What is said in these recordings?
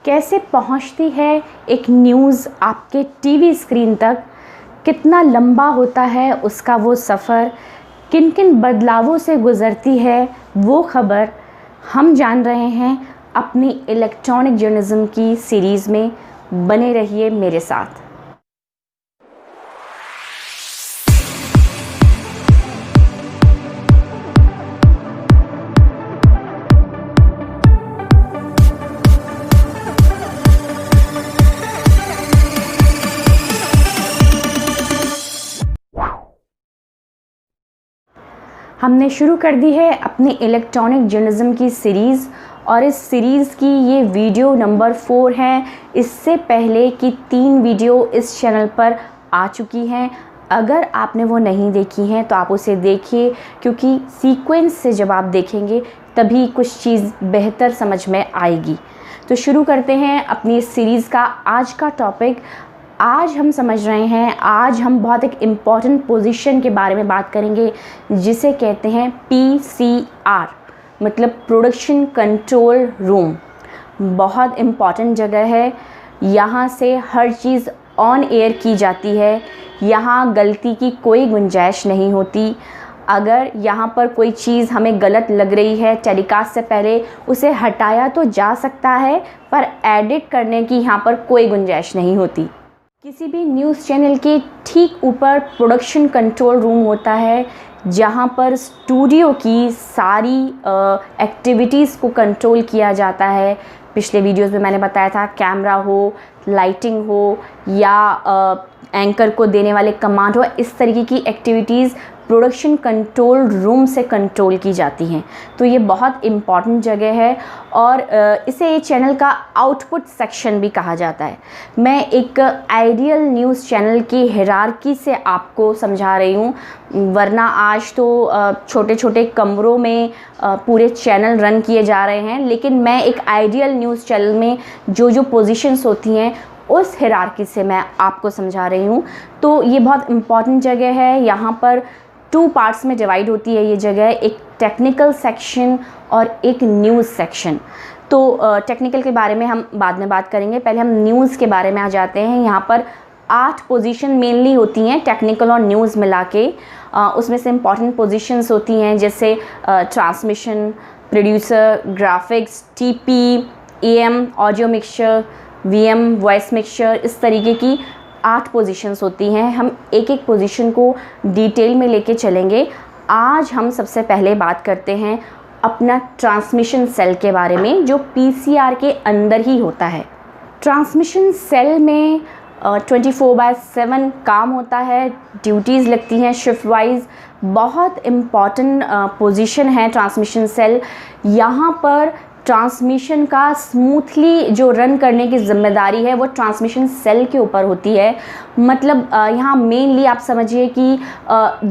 कैसे पहुंचती है एक न्यूज़ आपके टीवी स्क्रीन तक, कितना लंबा होता है उसका वो सफ़र, किन किन बदलावों से गुज़रती है वो खबर, हम जान रहे हैं अपनी इलेक्ट्रॉनिक जर्नलिज्म की सीरीज़ में। बने रहिए मेरे साथ। हमने शुरू कर दी है अपनी इलेक्ट्रॉनिक जर्नलिज्म की सीरीज़ और इस सीरीज़ की ये वीडियो नंबर 4 है। इससे पहले की 3 वीडियो इस चैनल पर आ चुकी हैं। अगर आपने वो नहीं देखी हैं तो आप उसे देखिए, क्योंकि सीक्वेंस से जब आप देखेंगे तभी कुछ चीज़ बेहतर समझ में आएगी। तो शुरू करते हैं अपनी इस सीरीज़ का आज का टॉपिक। आज हम समझ रहे हैं, आज हम बहुत एक इम्पॉर्टेंट पोजीशन के बारे में बात करेंगे जिसे कहते हैं PCR, मतलब प्रोडक्शन कंट्रोल रूम। बहुत इम्पॉर्टेंट जगह है, यहाँ से हर चीज़ ऑन एयर की जाती है, यहाँ गलती की कोई गुंजाइश नहीं होती। अगर यहाँ पर कोई चीज़ हमें गलत लग रही है टेलीकास्ट से पहले, उसे हटाया तो जा सकता है, पर एडिट करने की यहाँ पर कोई गुंजाइश नहीं होती। किसी भी न्यूज़ चैनल के ठीक ऊपर प्रोडक्शन कंट्रोल रूम होता है, जहाँ पर स्टूडियो की सारी एक्टिविटीज़ को कंट्रोल किया जाता है। पिछले वीडियोस में मैंने बताया था, कैमरा हो, लाइटिंग हो या एंकर को देने वाले कमांड हो, इस तरीके की एक्टिविटीज़ प्रोडक्शन कंट्रोल रूम से कंट्रोल की जाती हैं। तो ये बहुत इम्पॉर्टेंट जगह है और इसे चैनल का आउटपुट सेक्शन भी कहा जाता है। मैं एक आइडियल न्यूज़ चैनल की हायरार्की से आपको समझा रही हूँ, वरना आज तो छोटे छोटे कमरों में पूरे चैनल रन किए जा रहे हैं, लेकिन मैं एक आइडियल न्यूज़ चैनल में जो जो पोजीशंस होती हैं उस हायरार्की से मैं आपको समझा रही हूँ। तो ये बहुत इम्पॉर्टेंट जगह है। यहाँ पर 2 पार्ट्स में डिवाइड होती है ये जगह, एक टेक्निकल सेक्शन और एक न्यूज़ सेक्शन। तो टेक्निकल के बारे में हम बाद में बात करेंगे, पहले हम न्यूज़ के बारे में आ जाते हैं। यहाँ पर 8 पोजीशन मेनली होती हैं, टेक्निकल और न्यूज़ मिला के। उसमें से इम्पॉर्टेंट पोजीशंस होती हैं जैसे transmission, producer, graphics, TP, AM audio mixture, VM voice mixture, इस तरीके की 8 पोजीशंस होती हैं। हम एक एक पोजीशन को डिटेल में लेके चलेंगे। आज हम सबसे पहले बात करते हैं अपना ट्रांसमिशन सेल के बारे में, जो PCR के अंदर ही होता है। ट्रांसमिशन सेल में 24/7 काम होता है, ड्यूटीज़ लगती हैं शिफ्ट वाइज। बहुत इम्पॉर्टेंट पोजीशन है ट्रांसमिशन सेल। यहाँ पर ट्रांसमिशन का स्मूथली जो रन करने की ज़िम्मेदारी है वो ट्रांसमिशन सेल के ऊपर होती है। मतलब यहाँ मेनली आप समझिए कि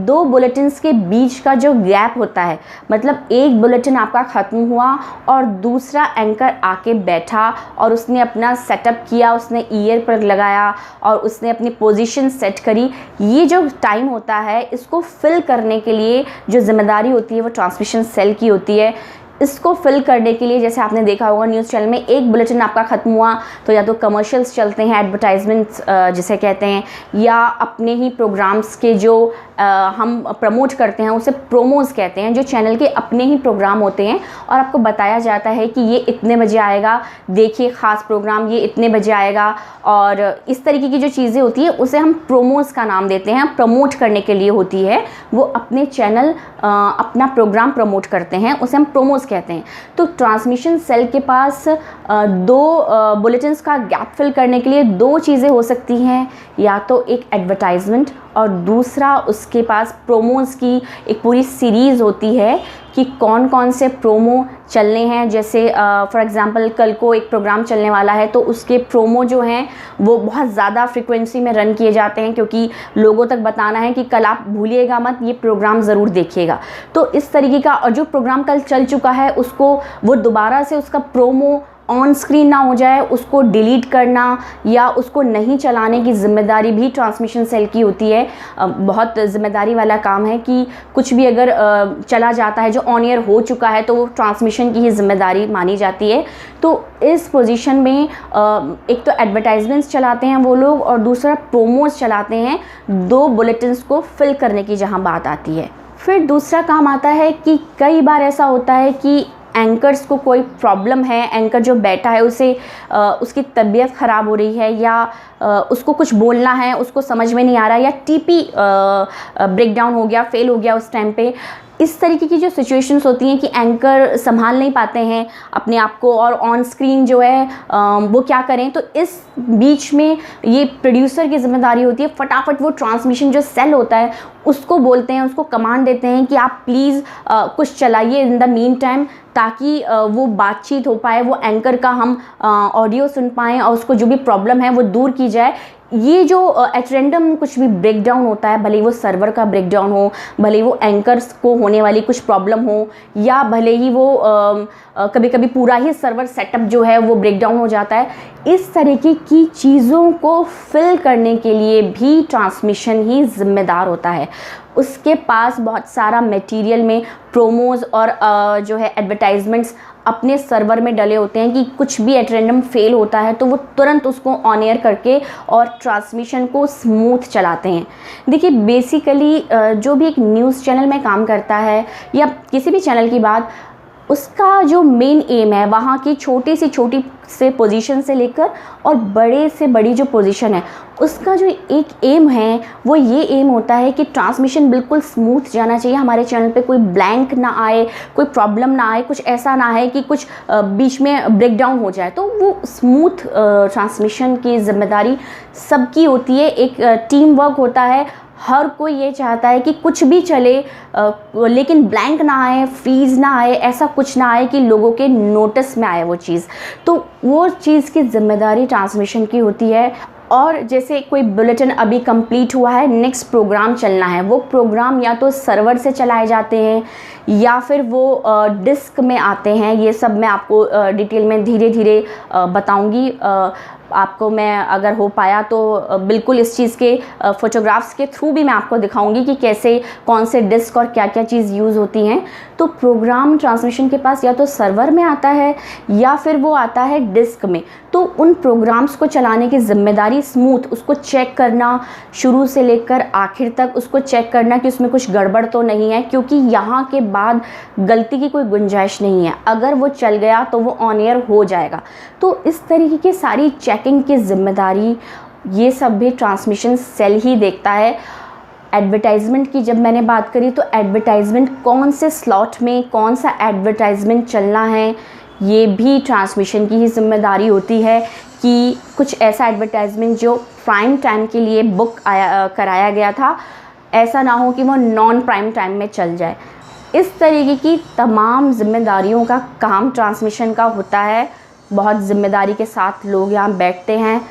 2 बुलेटिन्स के बीच का जो गैप होता है, मतलब एक बुलेटिन आपका ख़त्म हुआ और दूसरा एंकर आके बैठा और उसने अपना सेटअप किया, उसने ईयर प्लग लगाया और उसने अपनी पोजीशन सेट करी। ये जो टाइम होता है, इसको फिल करने के लिए जो ज़िम्मेदारी होती है वो ट्रांसमिशन सेल की होती है। इसको फिल करने के लिए, जैसे आपने देखा होगा न्यूज़ चैनल में, एक बुलेटिन आपका ख़त्म हुआ तो या तो कमर्शियल्स चलते हैं, एडवर्टाइजमेंट्स जिसे कहते हैं, या अपने ही प्रोग्राम्स के जो हम प्रमोट करते हैं उसे प्रोमोज़ कहते हैं, जो चैनल के अपने ही प्रोग्राम होते हैं और आपको बताया जाता है कि ये इतने बजे आएगा, देखिए ख़ास प्रोग्राम ये इतने बजे आएगा। और इस तरीके की जो चीज़ें होती है उसे हम प्रोमोज़ का नाम देते हैं, प्रमोट करने के लिए होती है। वो अपने चैनल अपना प्रोग्राम प्रमोट करते हैं, उसे हम प्रोमोज़ कहते हैं। तो ट्रांसमिशन सेल के पास 2 बुलेटिन्स का गैप फिल करने के लिए 2 चीज़ें हो सकती हैं, या तो एक एडवर्टाइजमेंट और दूसरा उसके पास प्रोमोज़ की एक पूरी सीरीज़ होती है कि कौन कौन से प्रोमो चलने हैं। जैसे फॉर एग्ज़ाम्पल कल को एक प्रोग्राम चलने वाला है तो उसके प्रोमो जो हैं वो बहुत ज़्यादा फ्रीक्वेंसी में रन किए जाते हैं, क्योंकि लोगों तक बताना है कि कल आप भूलिएगा मत, ये प्रोग्राम ज़रूर देखिएगा। तो इस तरीके का, और जो प्रोग्राम कल चल चुका है उसको वो दोबारा से उसका प्रोमो ऑन स्क्रीन ना हो जाए उसको डिलीट करना या उसको नहीं चलाने की ज़िम्मेदारी भी ट्रांसमिशन सेल की होती है। बहुत ज़िम्मेदारी वाला काम है कि कुछ भी अगर चला जाता है जो ऑन एयर हो चुका है तो वो ट्रांसमिशन की ही ज़िम्मेदारी मानी जाती है। तो इस पोजीशन में एक तो एडवर्टाइजमेंट्स चलाते हैं वो लोग और दूसरा प्रोमोज चलाते हैं, 2 बुलेटिन्स को फिल करने की जहाँ बात आती है। फिर दूसरा काम आता है कि कई बार ऐसा होता है कि एंकर्स को कोई प्रॉब्लम है, एंकर जो बैठा है उसे उसकी तबीयत ख़राब हो रही है या उसको कुछ बोलना है, उसको समझ में नहीं आ रहा या टीपी ब्रेकडाउन हो गया, फेल हो गया उस टाइम पे। इस तरीके की जो सिचुएशंस होती हैं कि एंकर संभाल नहीं पाते हैं अपने आप को और ऑन स्क्रीन जो है वो क्या करें, तो इस बीच में ये प्रोड्यूसर की ज़िम्मेदारी होती है फटाफट वो ट्रांसमिशन जो सेल होता है उसको बोलते हैं, उसको कमांड देते हैं कि आप प्लीज़ कुछ चलाइए इन द मीन टाइम, ताकि वो बातचीत हो पाए, वो एंकर का हम ऑडियो सुन पाएँ और उसको जो भी प्रॉब्लम है वो दूर की जाए। ये जो एट रैंडम कुछ भी ब्रेकडाउन होता है, भले ही वो सर्वर का ब्रेकडाउन हो, भले ही वो एंकर्स को होने वाली कुछ प्रॉब्लम हो या भले ही वो कभी कभी पूरा ही सर्वर सेटअप जो है वो ब्रेकडाउन हो जाता है, इस तरीके की चीज़ों को फिल करने के लिए भी ट्रांसमिशन ही ज़िम्मेदार होता है। उसके पास बहुत सारा मटेरियल में प्रोमोज और जो है एडवर्टाइजमेंट्स अपने सर्वर में डले होते हैं कि कुछ भी एट रैंडम फेल होता है तो वो तुरंत उसको ऑन एयर करके और ट्रांसमिशन को स्मूथ चलाते हैं। देखिए बेसिकली जो भी एक न्यूज़ चैनल में काम करता है या किसी भी चैनल की बात, उसका जो मेन एम है वहाँ की छोटी से पोजीशन से लेकर और बड़े से बड़ी जो पोजीशन है उसका जो एक एम है वो ये एम होता है कि ट्रांसमिशन बिल्कुल स्मूथ जाना चाहिए, हमारे चैनल पे कोई ब्लैंक ना आए, कोई प्रॉब्लम ना आए, कुछ ऐसा ना है कि कुछ बीच में ब्रेकडाउन हो जाए। तो वो स्मूथ ट्रांसमिशन की जिम्मेदारी सबकी होती है, एक टीम वर्क होता है। हर कोई ये चाहता है कि कुछ भी चले लेकिन ब्लैंक ना आए, फ्रीज ना आए, ऐसा कुछ ना आए कि लोगों के नोटिस में आए वो चीज़। तो वो चीज़ की जिम्मेदारी ट्रांसमिशन की होती है। और जैसे कोई बुलेटिन अभी कंप्लीट हुआ है, नेक्स्ट प्रोग्राम चलना है, वो प्रोग्राम या तो सर्वर से चलाए जाते हैं या फिर वो डिस्क में आते हैं। ये सब मैं आपको डिटेल में धीरे धीरे बताऊंगी। आपको मैं अगर हो पाया तो बिल्कुल इस चीज़ के फ़ोटोग्राफ्स के थ्रू भी मैं आपको दिखाऊंगी कि कैसे कौन से डिस्क और क्या क्या चीज़ यूज़ होती हैं। तो प्रोग्राम ट्रांसमिशन के पास या तो सर्वर में आता है या फिर वो आता है डिस्क में। तो उन प्रोग्राम्स को चलाने की ज़िम्मेदारी स्मूथ उसको चेक करना, शुरू से लेकर आखिर तक उसको चेक करना कि उसमें कुछ गड़बड़ तो नहीं है, क्योंकि यहाँ के बाद गलती की कोई गुंजाइश नहीं है। अगर वो चल गया तो वो ऑन एयर हो जाएगा। तो इस तरीके की सारी चेकिंग की जिम्मेदारी ये सब भी ट्रांसमिशन सेल ही देखता है। एडवर्टाइजमेंट की जब मैंने बात करी तो एडवर्टाइजमेंट कौन से स्लॉट में कौन सा एडवर्टाइजमेंट चलना है ये भी ट्रांसमिशन की ही जिम्मेदारी होती है कि कुछ ऐसा एडवर्टाइजमेंट जो प्राइम टाइम के लिए बुक कराया गया था, ऐसा ना हो कि वो नॉन प्राइम टाइम में चल जाए। इस तरीके की तमाम जिम्मेदारियों का काम ट्रांसमिशन का होता है। बहुत ज़िम्मेदारी के साथ लोग यहाँ बैठते हैं।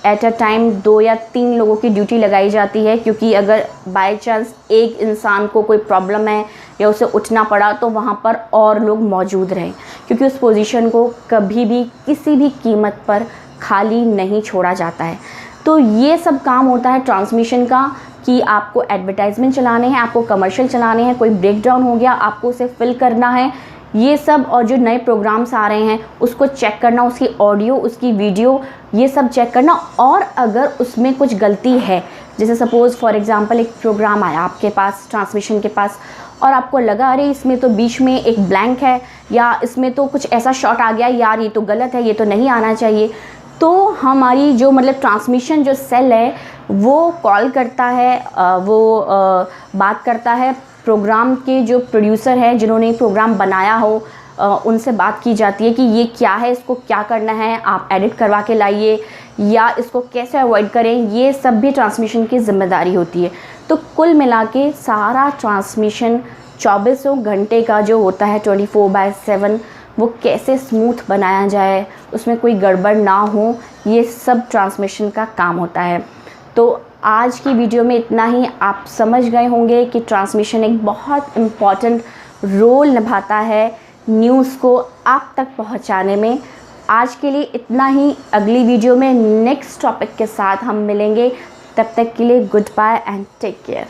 एट अ टाइम 2 या 3 लोगों की ड्यूटी लगाई जाती है, क्योंकि अगर बाय चांस एक इंसान को कोई प्रॉब्लम है या उसे उठना पड़ा तो वहाँ पर और लोग मौजूद रहें, क्योंकि उस पोजीशन को कभी भी किसी भी कीमत पर खाली नहीं छोड़ा जाता है। तो ये सब काम होता है ट्रांसमिशन का कि आपको एडवर्टाइजमेंट चलाने हैं, आपको कमर्शियल चलाने हैं, कोई ब्रेकडाउन हो गया आपको उसे फिल करना है, ये सब। और जो नए प्रोग्राम्स आ रहे हैं उसको चेक करना, उसकी ऑडियो, उसकी वीडियो, ये सब चेक करना। और अगर उसमें कुछ गलती है, जैसे सपोज़ फॉर एग्जांपल एक प्रोग्राम आया आपके पास ट्रांसमिशन के पास और आपको लगा अरे इसमें तो बीच में एक ब्लैंक है या इसमें तो कुछ ऐसा शॉट आ गया, यार ये तो गलत है, ये तो नहीं आना चाहिए, तो हमारी जो मतलब ट्रांसमिशन जो सेल है वो कॉल करता है, बात करता है प्रोग्राम के जो प्रोड्यूसर हैं जिन्होंने प्रोग्राम बनाया हो, उनसे बात की जाती है कि ये क्या है, इसको क्या करना है, आप एडिट करवा के लाइए या इसको कैसे अवॉइड करें। ये सब भी ट्रांसमिशन की जिम्मेदारी होती है। तो कुल मिला के सारा ट्रांसमिशन 24 घंटे का जो होता है 24/7, वो कैसे स्मूथ बनाया जाए, उसमें कोई गड़बड़ ना हो, ये सब ट्रांसमिशन का काम होता है। तो आज की वीडियो में इतना ही। आप समझ गए होंगे कि ट्रांसमिशन एक बहुत इम्पॉर्टेंट रोल निभाता है न्यूज़ को आप तक पहुंचाने में। आज के लिए इतना ही। अगली वीडियो में नेक्स्ट टॉपिक के साथ हम मिलेंगे। तब तक के लिए goodbye and take care.